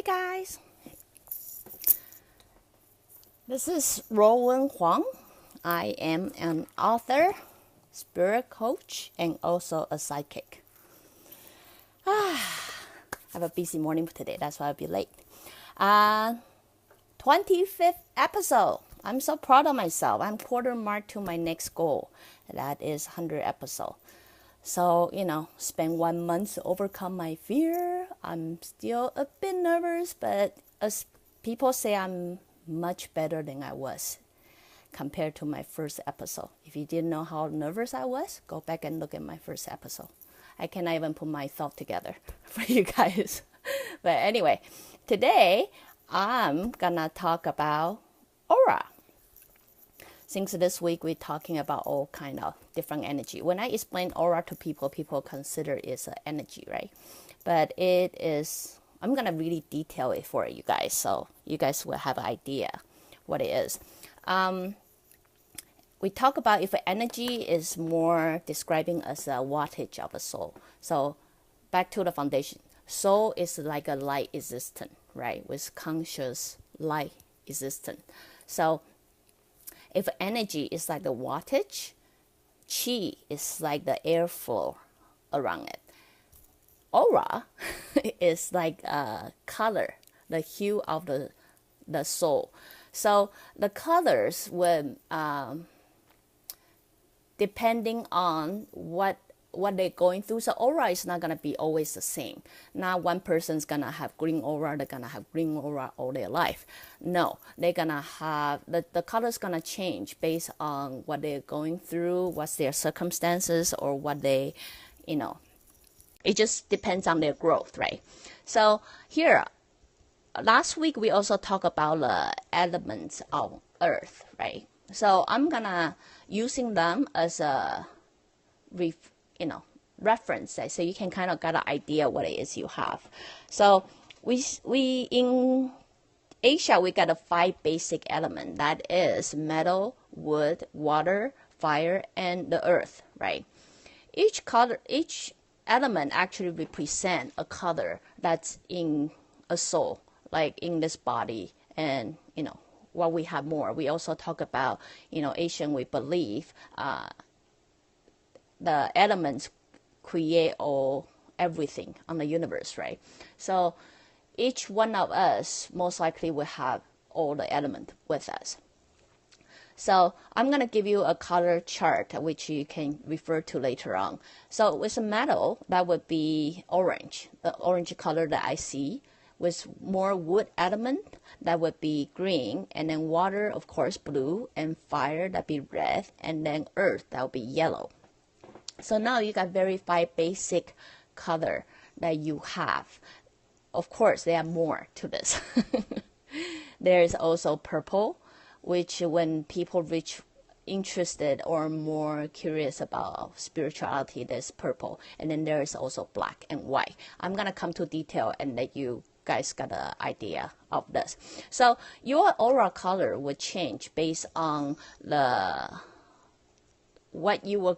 Hey guys, this is Ruowen Huang. I am an author, spirit coach, and also a psychic. I have a busy morning today, that's why I'll be late. 25th episode. I'm so proud of myself. I'm quarter mark to my next goal. That is 100 episode. So, spend 1 month to overcome my fear. I'm still a bit nervous, but as people say, I'm much better than I was compared to my first episode. If you didn't know how nervous I was, go back and look at my first episode. I cannot even put my thought together for you guys. But anyway, today I'm gonna talk about aura. Since this week we're talking about all kind of different energy. When I explain aura to people, people consider it's an energy, right? But it is, I'm gonna really detail it for you guys, so you guys will have an idea what it is. We talk about if energy is more describing as a wattage of a soul. So back to the foundation. Soul is like a light existence, right? With conscious light existence. So if energy is like the wattage, chi is like the airflow around it. Aura is like a color, the hue of the soul. So the colors will, depending on what they're going through. So aura is not going to be always the same. Not one person's going to have green aura, they're going to have green aura all their life. No, they're going to have, the color's going to change based on what they're going through, what's their circumstances, or what they, it just depends on their growth, right? So here, last week we also talked about the elements of earth, right? So I'm going to using them as a reference, so you can kind of get an idea what it is you have. So we in Asia, we got a 5 basic element, that is metal, wood, water, fire, and the earth, right? Each element actually represent a color that's in a soul, like in this body. And what we have more, we also talk about, Asian, we believe the elements create everything on the universe, right? So each one of us most likely will have all the elements with us. So I'm going to give you a color chart which you can refer to later on. So with a metal, that would be orange, the orange color that I see. With more wood element, that would be green, and then water, of course, blue, and fire, that'd be red, and then earth, that would be yellow. So now you got very 5 basic color that you have. Of course, there are more to this. There's also purple, which when people reach interested or more curious about spirituality, there's purple. And then there's also black and white. I'm going to come to detail and let you guys got an idea of this. So your aura color would change based on what you were,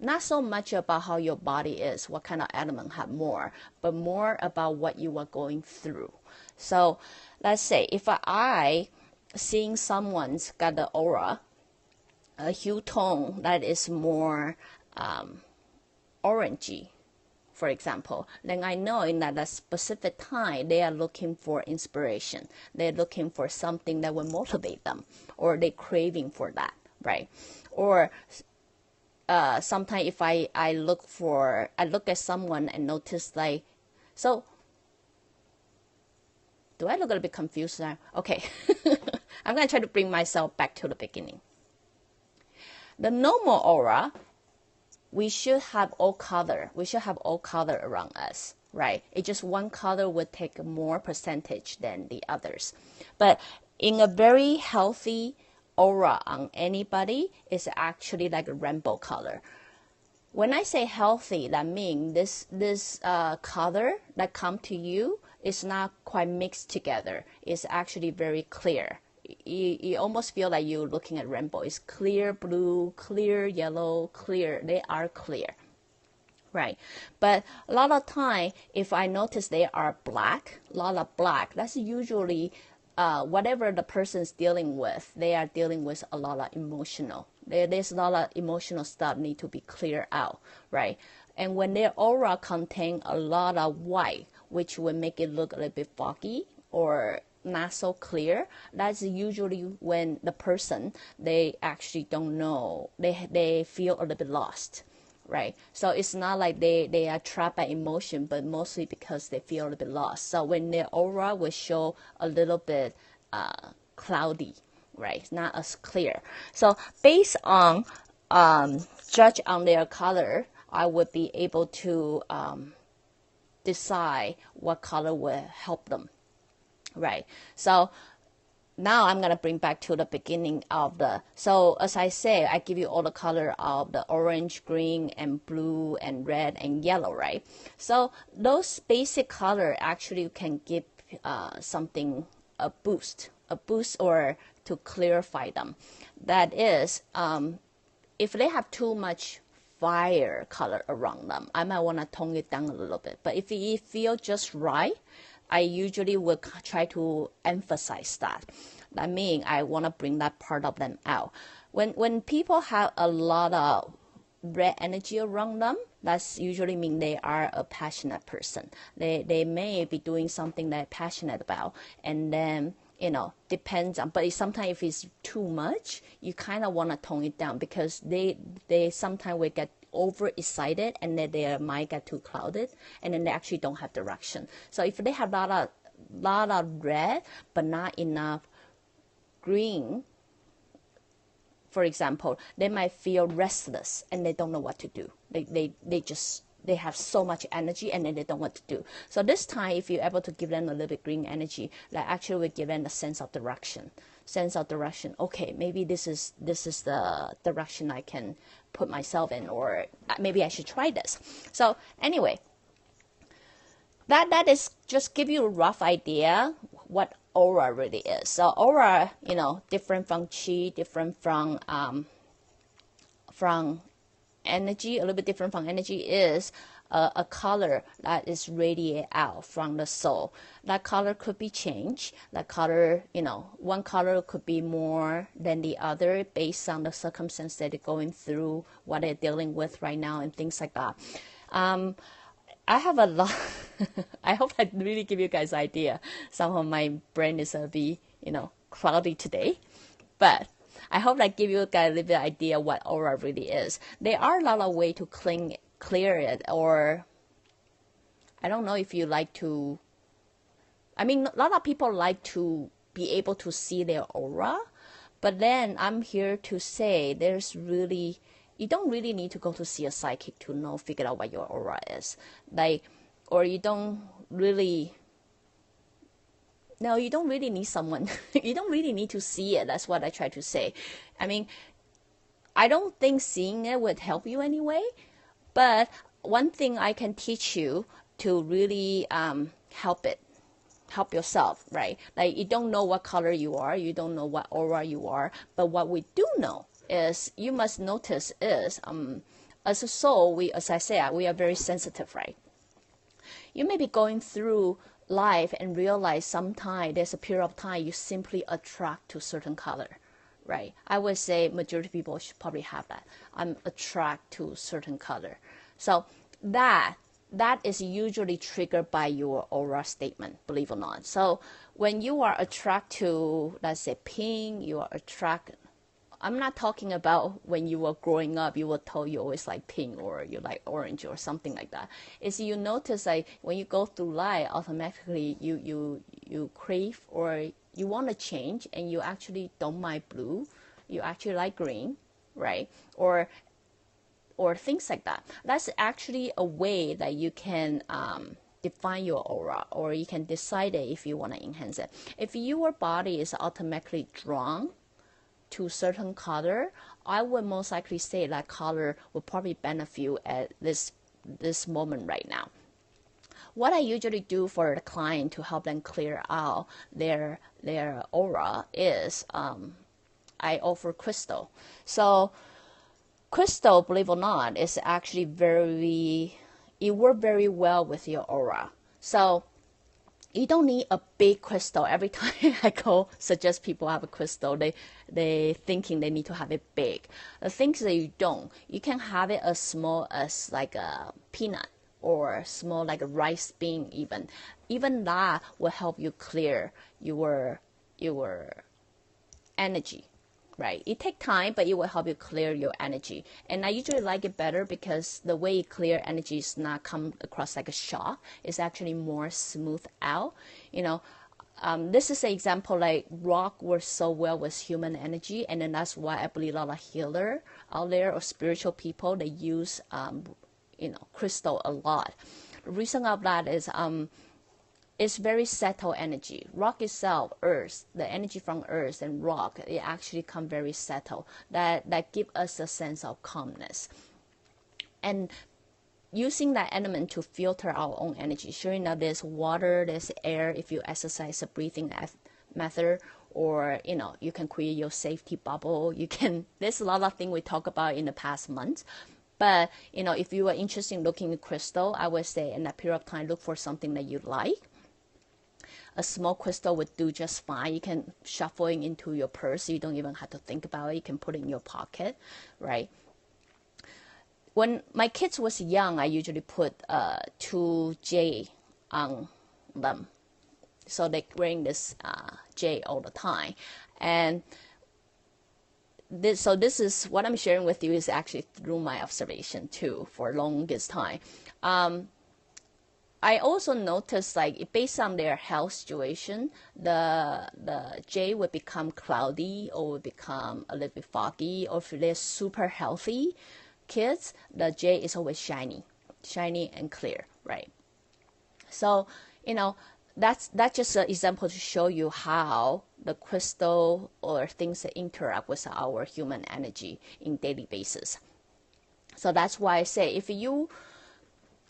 not so much about how your body is, what kind of element have more, but more about what you are going through. So let's say if I seeing someone's got the aura, a hue tone that is more orangey, for example, then I know in that specific time they are looking for inspiration. They're looking for something that will motivate them, or they're craving for that, right? Or sometimes if I look at someone and notice like, so do I look a little bit confused now? Okay, I'm going to try to bring myself back to the beginning. The normal aura, we should have all color. We should have all color around us, right? It's just one color would take more percentage than the others. But in a very healthy aura on anybody, is actually like a rainbow color. When I say healthy, that means this color that come to you is not quite mixed together. It's actually very clear. You almost feel like you're looking at rainbow. It's clear blue, clear yellow, clear. They are clear. right? But a lot of time, if I notice they are black, a lot of black, that's usually whatever the person's dealing with, they are dealing with a lot of emotional. There's a lot of emotional stuff need to be cleared out, right? And when their aura contain a lot of white, which will make it look a little bit foggy or not so clear, that's usually when the person, they actually don't know, they feel a little bit lost, right? So it's not like they are trapped by emotion, but mostly because they feel a little bit lost. So when their aura will show a little bit cloudy, right? Not as clear. So based on judge on their color, I would be able to decide what color will help them, right? So now I'm going to bring back to the beginning of so as I say, I give you all the color of the orange, green, and blue, and red, and yellow, right? So those basic color actually can give something a boost or to clarify them. That is, if they have too much fire color around them, I might want to tone it down a little bit. But if it feels just right, I usually will try to emphasize that. That means I want to bring that part of them out. When people have a lot of red energy around them, that's usually mean they are a passionate person. They may be doing something they're passionate about, and then depends on, but sometimes if it's too much, you kind of want to tone it down, because they sometimes will get overexcited, and then their mind get too clouded, and then they actually don't have direction. So if they have a lot of red but not enough green, for example, they might feel restless and they don't know what to do. They have so much energy, and then they don't know what to do. So this time, if you're able to give them a little bit green energy, that actually will give them a sense of direction. Okay, maybe this is the direction I can put myself in, or maybe I should try this. So anyway, that is just give you a rough idea what aura really is. So aura, different from chi, different from energy, a little bit different from energy, is a color that is radiate out from the soul. That color could be changed. That color, one color could be more than the other based on the circumstance that they're going through, what they're dealing with right now, and things like that. I have a lot. I hope I really give you guys an idea. Some of my brain is be, cloudy today, but I hope I give you guys a little bit idea what aura really is. There are a lot of ways to clear it, or I don't know if you like to. I mean, a lot of people like to be able to see their aura, but then I'm here to say you don't really need to go to see a psychic to figure out what your aura is. Or you don't really need someone. You don't really need to see it. That's what I try to say. I mean, I don't think seeing it would help you anyway, but one thing I can teach you to really help yourself, right? Like, you don't know what color you are, you don't know what aura you are, but what we do know is, you must notice is, as a soul, as I say, we are very sensitive, right? You may be going through life and realize sometime there's a period of time you simply attract to certain color, right? I would say majority of people should probably have that. I'm attract to certain color. So that is usually triggered by your aura statement, believe it or not. So when you are attracted to, let's say, pink, you are attracted. I'm not talking about when you were growing up, you were told you always like pink or you like orange or something like that. It's you notice, like, when you go through life, automatically you crave or you want to change, and you actually don't mind blue, you actually like green, right? Or things like that. That's actually a way that you can define your aura, or you can decide it if you want to enhance it. If your body is automatically drawn to certain color, I would most likely say that color will probably benefit you at this moment right now. What I usually do for the client to help them clear out their aura is I offer crystal. So crystal, believe it or not, is actually it works very well with your aura. So you don't need a big crystal. Every time I go suggest people have a crystal, they thinking they need to have it big. The thing is that you don't. You can have it as small as like a peanut, or small like a rice bean even. Even that will help you clear your energy, right? It takes time, but it will help you clear your energy. And I usually like it better because the way it clear energy is not come across like a shock. It's actually more smooth out. This is an example, like rock works so well with human energy, and then that's why I believe a lot of healer out there or spiritual people, they use crystal a lot. The reason of that is it's very settled energy. Rock itself, earth, the energy from earth and rock, it actually come very settled. That give us a sense of calmness. And using that element to filter our own energy. Sure enough, there's water, there's air. If you exercise a breathing method, or you can create your safety bubble. There's a lot of things we talked about in the past month. But if you are interested in looking at crystal, I would say in that period of time, look for something that you like. A small crystal would do just fine. You can shuffle it into your purse. You don't even have to think about it. You can put it in your pocket, right? When my kids was young, I usually put 2 J on them. So they wearing this J all the time. And this is what I'm sharing with you is actually through my observation too for longest time. I also noticed, like, based on their health situation, the J would become cloudy or would become a little bit foggy. Or if they're super healthy kids, the J is always shiny and clear, right? So, that's just an example to show you how the crystal or things that interact with our human energy in daily basis. So that's why I say, if you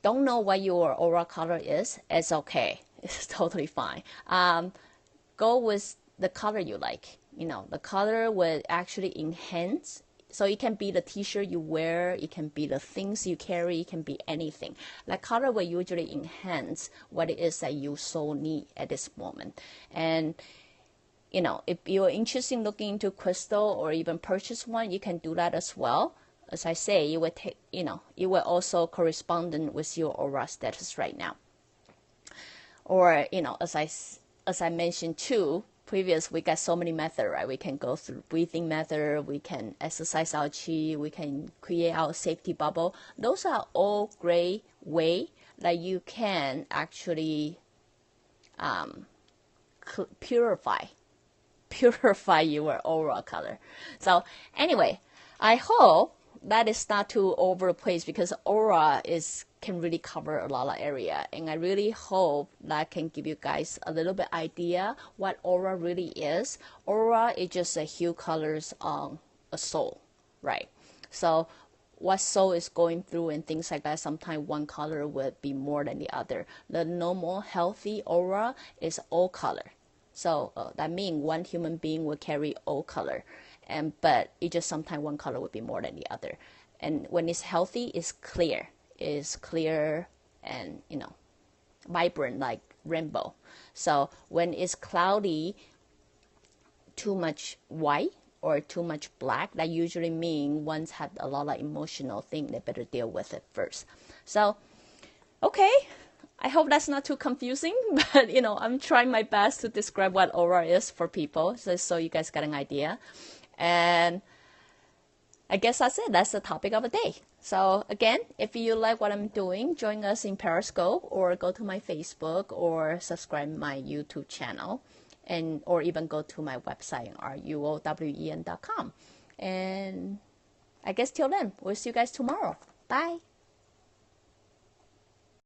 don't know what your aura color is, it's okay. It's totally fine. Go with the color you like. The color will actually enhance. So it can be the t-shirt you wear, it can be the things you carry, it can be anything. That color will usually enhance what it is that you so need at this moment. And if you're interested in looking into crystal or even purchase one, you can do that as well. As I say, it will take, it will also correspond with your aura status right now. Or, as I mentioned too, previous, we got so many methods, right? We can go through breathing method, we can exercise our chi, we can create our safety bubble. Those are all great way that you can actually purify your aura color. So anyway, I hope that is not too over the place, because aura can really cover a lot of area, and I really hope that can give you guys a little bit idea what aura really is. Aura is just a hue colors on a soul, right? So what soul is going through and things like that, sometimes one color would be more than the other. The normal healthy aura is all color. So that means one human being will carry all color. But it just sometimes one color would be more than the other. And when it's healthy, it's clear and vibrant like rainbow. So when it's cloudy, too much white or too much black, that usually means one's had a lot of emotional thing. They better deal with it first. So okay, I hope that's not too confusing, but I'm trying my best to describe what aura is for people, so you guys got an idea. And I guess that's it. That's the topic of the day. So again, if you like what I'm doing, join us in Periscope, or go to my Facebook, or subscribe my YouTube channel, or even go to my website, ruowen.com. And I guess till then, we'll see you guys tomorrow. Bye.